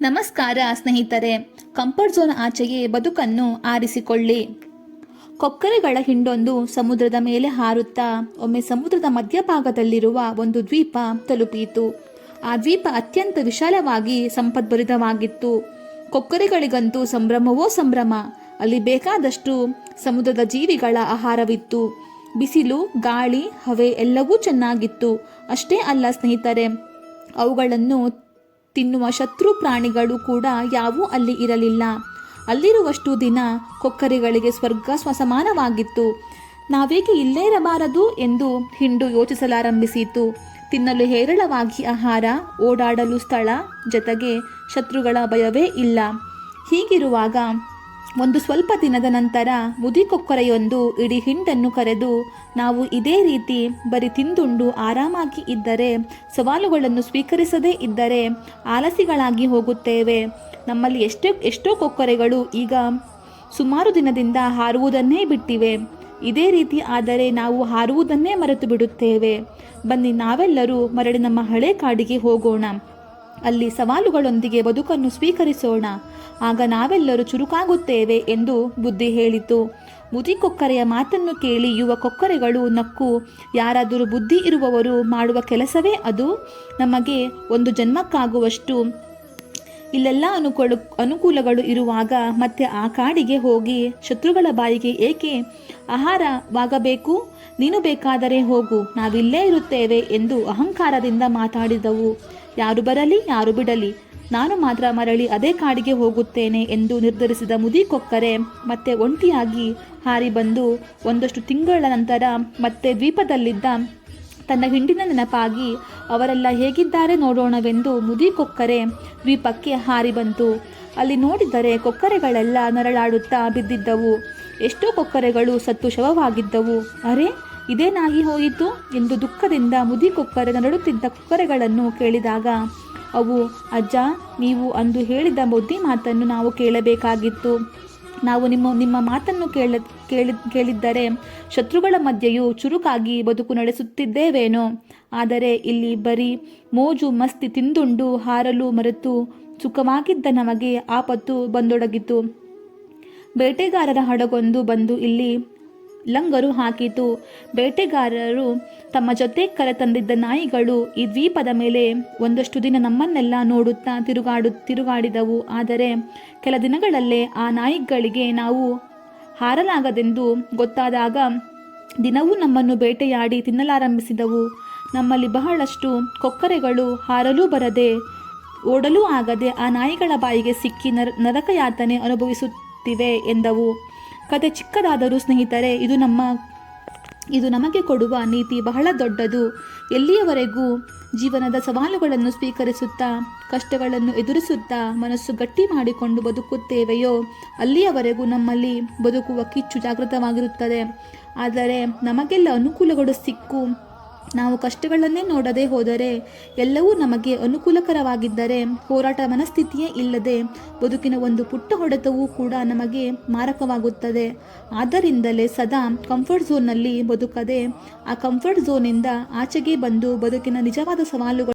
ನಮಸ್ಕಾರ ಸ್ನೇಹಿತರೆ. Comfort zone ಆಚೆಗೆ ಬದುಕನ್ನು ಆರಿಸಿಕೊಳ್ಳಿ. ಕೊಕ್ಕರೆಗಳ ಹಿಂಡೊಂದು ಸಮುದ್ರದ ಮೇಲೆ ಹಾರುತ್ತಾ ಒಮ್ಮೆ ಸಮುದ್ರದ ಮಧ್ಯಭಾಗದಲ್ಲಿರುವ ಒಂದು ದ್ವೀಪ ತಲುಪಿತು. ಆ ದ್ವೀಪ ಅತ್ಯಂತ ವಿಶಾಲವಾಗಿ ಸಂಪದ್ಭರಿತವಾಗಿತ್ತು. ಕೊಕ್ಕರೆಗಳಿಗಂತೂ ಸಂಭ್ರಮವೋ ಸಂಭ್ರಮ. ಅಲ್ಲಿ ಬೇಕಾದಷ್ಟು ಸಮುದ್ರದ ಜೀವಿಗಳ ಆಹಾರವಿತ್ತು. ಬಿಸಿಲು, ಗಾಳಿ, ಹವೆ ಎಲ್ಲವೂ ಚೆನ್ನಾಗಿತ್ತು. ಅಷ್ಟೇ ಅಲ್ಲ ಸ್ನೇಹಿತರೆ, ಅವುಗಳನ್ನು ತಿನ್ನುವ ಶತ್ರು ಪ್ರಾಣಿಗಳು ಕೂಡ ಯಾವೂ ಅಲ್ಲಿ ಇರಲಿಲ್ಲ. ಅಲ್ಲಿರುವಷ್ಟು ದಿನ ಕೊಕ್ಕರೆಗಳಿಗೆ ಸ್ವರ್ಗ ಸಮಾನವಾಗಿತ್ತು. ನಾವೇಕೆ ಇಲ್ಲೇ ಇರಬಾರದು ಎಂದು ಹಿಂಡು ಯೋಚಿಸಲಾರಂಭಿಸಿತು. ತಿನ್ನಲು ಹೇರಳವಾಗಿ ಆಹಾರ, ಓಡಾಡಲು ಸ್ಥಳ, ಜೊತೆಗೆ ಶತ್ರುಗಳ ಭಯವೇ ಇಲ್ಲ. ಹೀಗಿರುವಾಗ ಒಂದು ಸ್ವಲ್ಪ ದಿನದ ನಂತರ ಮುದಿಕೊಕ್ಕರೆಯೊಂದು ಇಡೀ ಹಿಂಡನ್ನು ಕರೆದು, ನಾವು ಇದೇ ರೀತಿ ಬರೀ ತಿಂದುಂಡು ಆರಾಮಾಗಿ ಇದ್ದರೆ, ಸವಾಲುಗಳನ್ನು ಸ್ವೀಕರಿಸದೇ ಇದ್ದರೆ ಆಲಸಿಗಳಾಗಿ ಹೋಗುತ್ತೇವೆ. ನಮ್ಮಲ್ಲಿ ಎಷ್ಟೋ ಕೊಕ್ಕರೆಗಳು ಈಗ ಸುಮಾರು ದಿನದಿಂದ ಹಾರುವುದನ್ನೇ ಬಿಟ್ಟಿವೆ. ಇದೇ ರೀತಿ ಆದರೆ ನಾವು ಹಾರುವುದನ್ನೇ ಮರೆತು ಬಿಡುತ್ತೇವೆ. ಬನ್ನಿ ನಾವೆಲ್ಲರೂ ಮರಳಿ ನಮ್ಮ ಹಳೆ ಕಾಡಿಗೆ ಹೋಗೋಣ. ಅಲ್ಲಿ ಸವಾಲುಗಳೊಂದಿಗೆ ಬದುಕನ್ನು ಸ್ವೀಕರಿಸೋಣ. ಆಗ ನಾವೆಲ್ಲರೂ ಚುರುಕಾಗುತ್ತೇವೆ ಎಂದು ಬುದ್ಧಿ ಹೇಳಿತು. ಮುದಿಕೊಕ್ಕರೆಯ ಮಾತನ್ನು ಕೇಳಿ ಯುವ ಕೊಕ್ಕರೆಗಳು ನಕ್ಕು, ಯಾರಾದರೂ ಬುದ್ಧಿ ಇರುವವರು ಮಾಡುವ ಕೆಲಸವೇ ಅದು. ನಮಗೆ ಒಂದು ಜನ್ಮಕ್ಕಾಗುವಷ್ಟು ಇಲ್ಲೆಲ್ಲ ಅನುಕೂಲಗಳು ಇರುವಾಗ ಮತ್ತೆ ಆ ಕಾಡಿಗೆ ಹೋಗಿ ಶತ್ರುಗಳ ಬಾಯಿಗೆ ಏಕೆ ಆಹಾರವಾಗಬೇಕು? ನೀನು ಬೇಕಾದರೆ ಹೋಗು, ನಾವಿಲ್ಲೇ ಇರುತ್ತೇವೆ ಎಂದು ಅಹಂಕಾರದಿಂದ ಮಾತಾಡಿದವು. ಯಾರು ಬರಲಿ ಯಾರು ಬಿಡಲಿ, ನಾನು ಮಾತ್ರ ಮರಳಿ ಅದೇ ಕಾಡಿಗೆ ಹೋಗುತ್ತೇನೆ ಎಂದು ನಿರ್ಧರಿಸಿದ ಮುದಿಕೊಕ್ಕರೆ ಮತ್ತೆ ಒಂಟಿಯಾಗಿ ಹಾರಿ ಬಂದು ಒಂದಷ್ಟು ತಿಂಗಳ ನಂತರ ಮತ್ತೆ ದ್ವೀಪದಲ್ಲಿದ್ದ ತನ್ನ ಹಿಂಡಿನ ನೆನಪಾಗಿ ಅವರೆಲ್ಲ ಹೇಗಿದ್ದಾರೆ ನೋಡೋಣವೆಂದು ಮುದಿಕೊಕ್ಕರೆ ದ್ವೀಪಕ್ಕೆ ಹಾರಿ ಬಂತು. ಅಲ್ಲಿ ನೋಡಿದರೆ ಕೊಕ್ಕರೆಗಳೆಲ್ಲ ನರಳಾಡುತ್ತಾ ಬಿದ್ದಿದ್ದವು. ಎಷ್ಟೋ ಕೊಕ್ಕರೆಗಳು ಸತ್ತು ಶವವಾಗಿದ್ದವು. ಅರೆ, ಇದೇನಾಗಿ ಹೋಯಿತು ಎಂದು ದುಃಖದಿಂದ ಮುದಿಕೊಕ್ಕರೆ ನರಳುತ್ತಿದ್ದ ಕೊಕ್ಕರೆಗಳನ್ನು ಕೇಳಿದಾಗ ಅವು, ಅಜ್ಜ, ನೀವು ಅಂದು ಹೇಳಿದ ಬುದ್ಧಿ ಮಾತನ್ನು ನಾವು ಕೇಳಬೇಕಾಗಿತ್ತು. ನಾವು ನಿಮ್ಮ ಮಾತನ್ನು ಕೇಳಿದ್ದರೆ ಶತ್ರುಗಳ ಮಧ್ಯೆಯೂ ಚುರುಕಾಗಿ ಬದುಕು ನಡೆಸುತ್ತಿದ್ದೇವೇನೋ. ಆದರೆ ಇಲ್ಲಿ ಬರೀ ಮೋಜು ಮಸ್ತಿ ತಿಂದುಂಡು ಹಾರಲು ಮರೆತು ಸುಖವಾಗಿದ್ದ ನಮಗೆ ಆಪತ್ತು ಬಂದೊಡಗಿತು. ಬೇಟೆಗಾರರ ಹಡಗೊಂದು ಬಂದು ಇಲ್ಲಿ ಲಂಗರು ಹಾಕಿತು. ಬೇಟೆಗಾರರು ತಮ್ಮ ಜೊತೆ ಕರೆತಂದಿದ್ದ ನಾಯಿಗಳು ಈ ದ್ವೀಪದ ಮೇಲೆ ಒಂದಷ್ಟು ದಿನ ನಮ್ಮನ್ನೆಲ್ಲ ನೋಡುತ್ತಾ ತಿರುಗಾಡಿದವು. ಆದರೆ ಕೆಲ ದಿನಗಳಲ್ಲೇ ಆ ನಾಯಿಗಳಿಗೆ ನಾವು ಹಾರಲಾಗದೆಂದು ಗೊತ್ತಾದಾಗ ದಿನವೂ ನಮ್ಮನ್ನು ಬೇಟೆಯಾಡಿ ತಿನ್ನಲಾರಂಭಿಸಿದವು. ನಮ್ಮಲ್ಲಿ ಬಹಳಷ್ಟು ಕೊಕ್ಕರೆಗಳು ಹಾರಲೂ ಬರದೆ ಓಡಲೂ ಆಗದೆ ಆ ನಾಯಿಗಳ ಬಾಯಿಗೆ ಸಿಕ್ಕಿ ನರಕಯಾತನೆ ಅನುಭವಿಸುತ್ತಿವೆ ಎಂದವು. ಕತೆ ಚಿಕ್ಕದಾದರೂ ಸ್ನೇಹಿತರೆ, ಇದು ನಮಗೆ ಕೊಡುವ ನೀತಿ ಬಹಳ ದೊಡ್ಡದು. ಎಲ್ಲಿಯವರೆಗೂ ಜೀವನದ ಸವಾಲುಗಳನ್ನು ಸ್ವೀಕರಿಸುತ್ತಾ ಕಷ್ಟಗಳನ್ನು ಎದುರಿಸುತ್ತಾ ಮನಸ್ಸು ಗಟ್ಟಿ ಮಾಡಿಕೊಂಡು ಬದುಕುತ್ತೇವೆಯೋ ಅಲ್ಲಿಯವರೆಗೂ ನಮ್ಮಲ್ಲಿ ಬದುಕುವ ಕಿಚ್ಚು ಜಾಗೃತವಾಗಿರುತ್ತದೆ. ಆದರೆ ನಮಗೆಲ್ಲ ಅನುಕೂಲಗಳು ಸಿಕ್ಕು ನಾವು ಕಷ್ಟಗಳನ್ನೇ ನೋಡದೆ ಹೋದರೆ, ಎಲ್ಲವೂ ನಮಗೆ ಅನುಕೂಲಕರವಾಗಿದ್ದರೆ, ಹೋರಾಟ ಮನಸ್ಥಿತಿಯೇ ಇಲ್ಲದೆ ಬದುಕಿನ ಒಂದು ಪುಟ್ಟ ಹೊಡೆತವೂ ಕೂಡ ನಮಗೆ ಮಾರಕವಾಗುತ್ತದೆ. ಆದ್ದರಿಂದಲೇ ಸದಾ ಕಂಫರ್ಟ್ ಝೋನ್ನಲ್ಲಿ ಬದುಕದೆ ಆ ಕಂಫರ್ಟ್ ಝೋನಿಂದ ಆಚೆಗೆ ಬಂದು ಬದುಕಿನ ನಿಜವಾದ ಸವಾಲುಗಳು